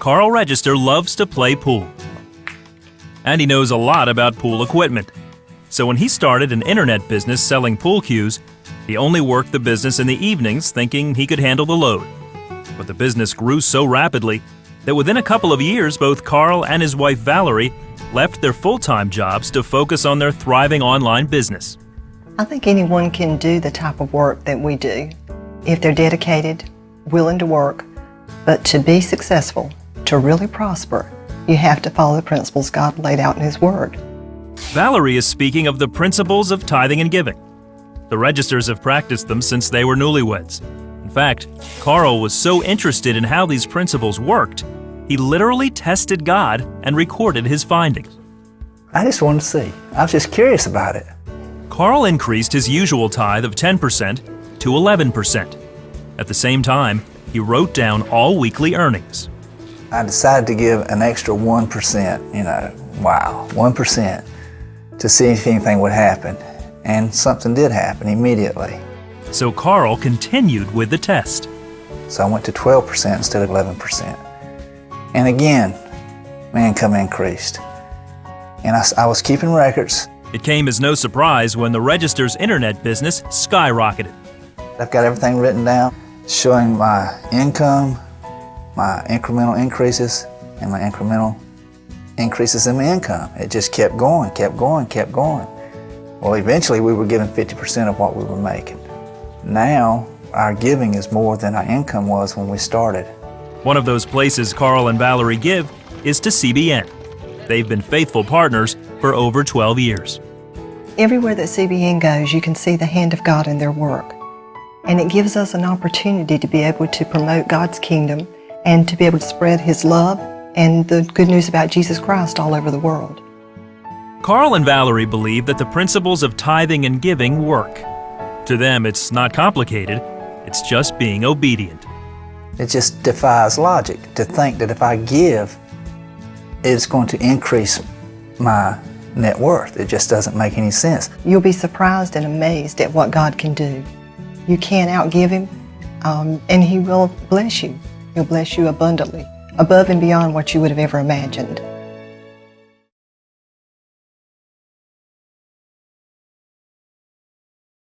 Carl Register loves to play pool. And he knows a lot about pool equipment. So when he started an internet business selling pool cues, he only worked the business in the evenings thinking he could handle the load. But the business grew so rapidly that within a couple of years, both Carl and his wife Valerie left their full-time jobs to focus on their thriving online business. I think anyone can do the type of work that we do if they're dedicated, willing to work, but to be successful, to really prosper, you have to follow the principles God laid out in His Word. Valerie is speaking of the principles of tithing and giving. The Registers have practiced them since they were newlyweds. In fact, Carl was so interested in how these principles worked, he literally tested God and recorded his findings. I just wanted to see. I was just curious about it. Carl increased his usual tithe of 10% to 11%. At the same time, he wrote down all weekly earnings. I decided to give an extra 1%, wow, 1%, to see if anything would happen. And something did happen immediately. So Carl continued with the test. So I went to 12% instead of 11%. And again, my income increased. And I was keeping records. It came as no surprise when the Register's internet business skyrocketed. I've got everything written down, showing my income, my incremental increases, and my incremental increases in my income. It just kept going, kept going, kept going. Well, eventually we were giving 50% of what we were making. Now, our giving is more than our income was when we started. One of those places Carl and Valerie give is to CBN. They've been faithful partners for over 12 years. Everywhere that CBN goes, you can see the hand of God in their work. And it gives us an opportunity to be able to promote God's kingdom and to be able to spread His love and the good news about Jesus Christ all over the world. Carl and Valerie believe that the principles of tithing and giving work. To them, it's not complicated, it's just being obedient. It just defies logic to think that if I give, it's going to increase my net worth. It just doesn't make any sense. You'll be surprised and amazed at what God can do. You can't outgive Him, and He will bless you. He'll bless you abundantly, above and beyond what you would have ever imagined.